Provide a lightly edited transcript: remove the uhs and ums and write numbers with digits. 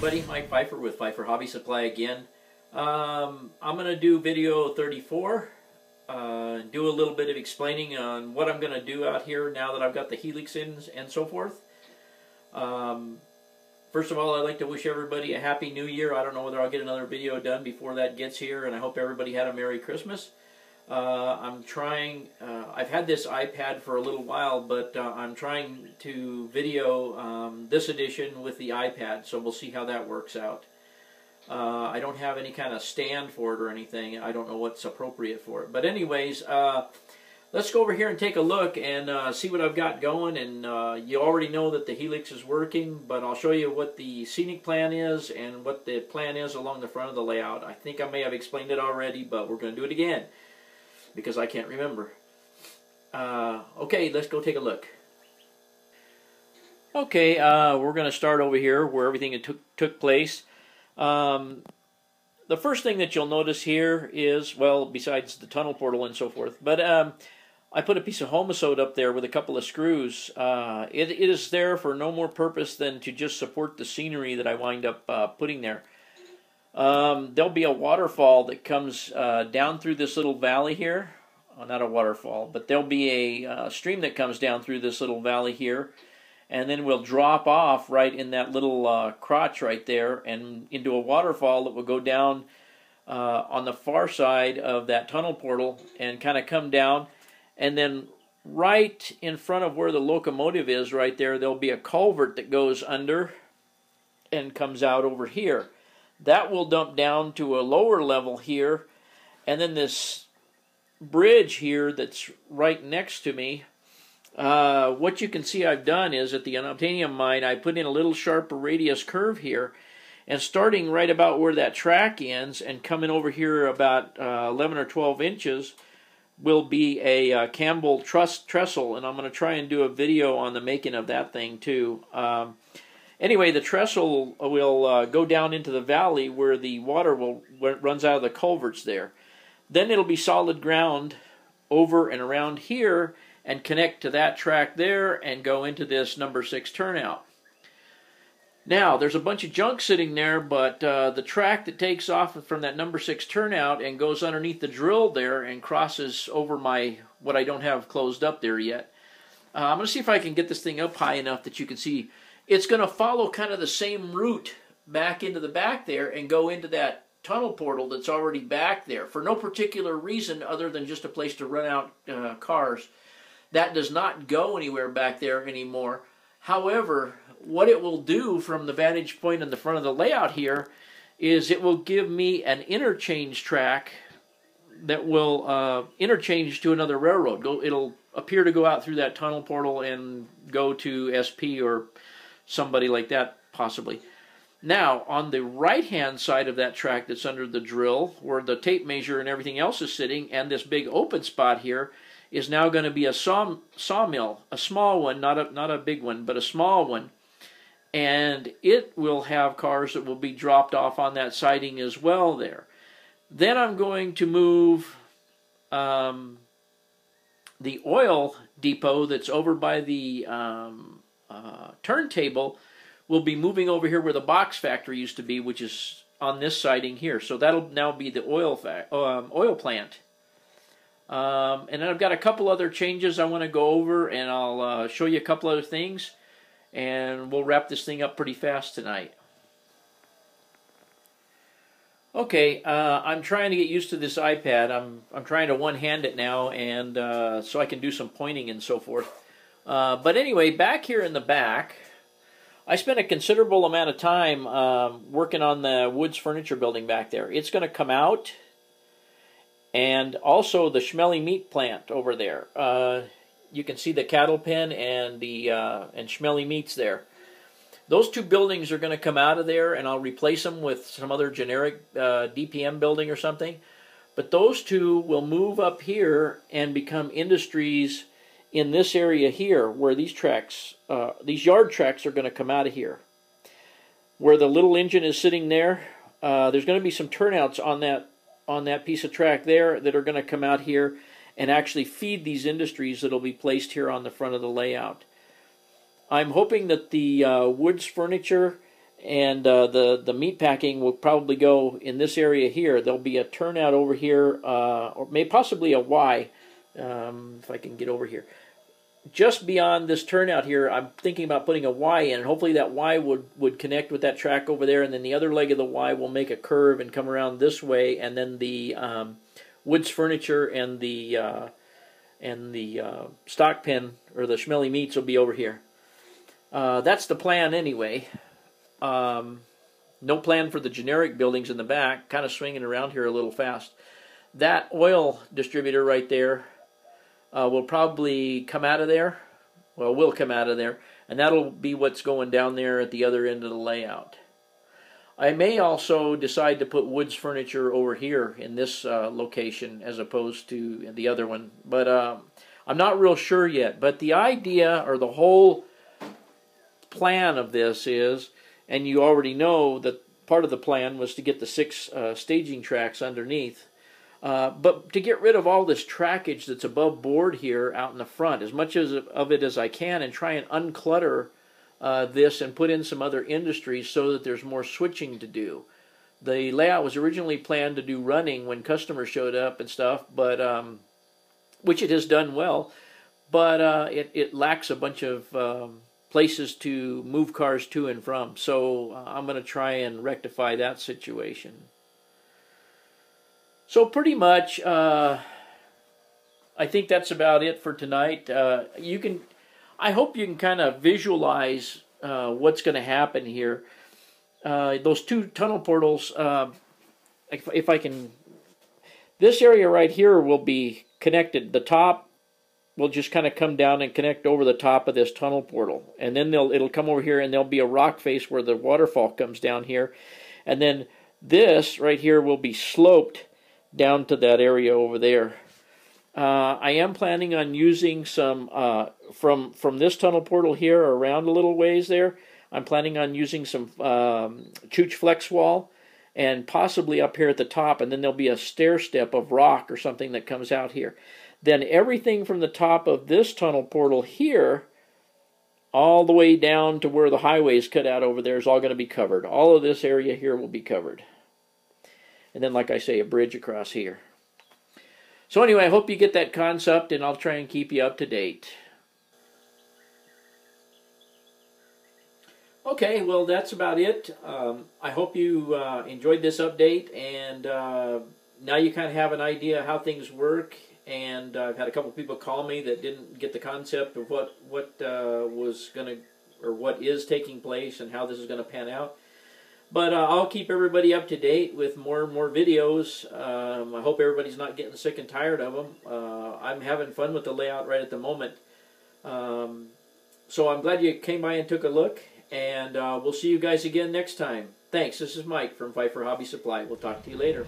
everybody, Mike Pfeiffer with Pfeiffer Hobby Supply again. I'm going to do video 34, do a little bit of explaining on what I'm going to do out here now that I've got the Helix in and so forth. First of all, I'd like to wish everybody a Happy New Year. I don't know whether I'll get another video done before that gets here, and I hope everybody had a Merry Christmas. I'm trying, I've had this iPad for a little while, but I'm trying to video this edition with the iPad, so we'll see how that works out. I don't have any kind of stand for it or anything. I don't know what's appropriate for it. But anyways, let's go over here and take a look and see what I've got going. And you already know that the Helix is working, but I'll show you what the scenic plan is and what the plan is along the front of the layout. I think I may have explained it already, but we're going to do it again, because I can't remember. Okay, let's go take a look. Okay, we're going to start over here where everything took place. The first thing that you'll notice here is, well, besides the tunnel portal and so forth, but I put a piece of Homosote up there with a couple of screws. It is there for no more purpose than to just support the scenery that I wind up putting there. There'll be a waterfall that comes down through this little valley here. Not a waterfall, but there'll be a stream that comes down through this little valley here, and then we'll drop off right in that little crotch right there and into a waterfall that will go down on the far side of that tunnel portal and kind of come down, and then right in front of where the locomotive is right there, there'll be a culvert that goes under and comes out over here. That will dump down to a lower level here, and then this bridge here that's right next to me, what you can see I've done is at the unobtainium mine, I put in a little sharper radius curve here, and starting right about where that track ends and coming over here about 11 or 12 inches will be a Campbell trestle, and I'm going to try and do a video on the making of that thing too. Anyway, the trestle will go down into the valley where the water runs out of the culverts there. Then it'll be solid ground over and around here and connect to that track there and go into this number 6 turnout. Now, there's a bunch of junk sitting there, but the track that takes off from that number 6 turnout and goes underneath the drill there and crosses over what I don't have closed up there yet. I'm going to see if I can get this thing up high enough that you can see. It's going to follow kind of the same route back into the back there and go into that tunnel portal that's already back there for no particular reason other than just a place to run out cars. That does not go anywhere back there anymore. However, what it will do from the vantage point in the front of the layout here is it will give me an interchange track that will interchange to another railroad. It'll appear to go out through that tunnel portal and go to SP or somebody like that possibly. Now, on the right-hand side of that track that's under the drill, where the tape measure and everything else is sitting, and this big open spot here, is now going to be a sawmill, a small one, not a big one, but a small one. And it will have cars that will be dropped off on that siding as well there. Then I'm going to move the oil depot that's over by the turntable will be moving over here where the box factory used to be, which is on this siding here. So that'll now be the oil plant. And then I've got a couple other changes I want to go over, and I'll show you a couple other things, and we'll wrap this thing up pretty fast tonight. Okay, I'm trying to get used to this iPad. I'm trying to one-hand it now, and so I can do some pointing and so forth. But anyway, back here in the back, I spent a considerable amount of time working on the Woods Furniture building back there. It's going to come out, and also the Schmelly Meat plant over there. You can see the cattle pen and the and Schmelly Meats there. Those two buildings are going to come out of there, and I'll replace them with some other generic DPM building or something. But those two will move up here and become industries in this area here, where these tracks, these yard tracks are going to come out of here. Where the little engine is sitting there, there's going to be some turnouts on that piece of track there that are going to come out here and actually feed these industries that will be placed here on the front of the layout. I'm hoping that the Woods Furniture and the meat packing will probably go in this area here. There'll be a turnout over here, or possibly a Y, if I can get over here. Just beyond this turnout here, I'm thinking about putting a Y in, and hopefully that Y would connect with that track over there, and then the other leg of the Y will make a curve and come around this way, and then the Woods Furniture and the stock pen, or the Schmelly Meats, will be over here. That's the plan anyway. No plan for the generic buildings in the back, kind of swinging around here a little fast. That oil distributor right there will probably come out of there. Well, will come out of there, and that'll be what's going down there at the other end of the layout. I may also decide to put Woods Furniture over here in this location as opposed to the other one, but I'm not real sure yet. But the idea, or the whole plan of this is, and you already know that part of the plan was to get the 6 staging tracks underneath, but to get rid of all this trackage that's above board here out in the front, as much of it as I can, and try and unclutter this and put in some other industries so that there's more switching to do. The layout was originally planned to do running when customers showed up and stuff, but which it has done well, but it lacks a bunch of places to move cars to and from. So I'm going to try and rectify that situation. So pretty much, I think that's about it for tonight. I hope you can kind of visualize what's going to happen here. Those 2 tunnel portals, if I can, this area right here will be connected. The top will just kind of come down and connect over the top of this tunnel portal. And then it'll come over here, and there'll be a rock face where the waterfall comes down here. And then this right here will be sloped down to that area over there. I am planning on using some, from this tunnel portal here around a little ways there, I'm planning on using some Chooch Flex Wall, and possibly up here at the top, and then there'll be a stair step of rock or something that comes out here. Then everything from the top of this tunnel portal here all the way down to where the highway is cut out over there is all going to be covered. All of this area here will be covered. And then, like I say, a bridge across here. So anyway, I hope you get that concept, and I'll try and keep you up to date. Okay, well, that's about it. I hope you enjoyed this update, and now you kind of have an idea how things work. And I've had a couple people call me that didn't get the concept of what was going to, or what is taking place, and how this is going to pan out. But I'll keep everybody up to date with more and more videos. I hope everybody's not getting sick and tired of them. I'm having fun with the layout right at the moment. So I'm glad you came by and took a look. And we'll see you guys again next time. Thanks. This is Mike from Pfeiffer Hobby Supply. We'll talk to you later.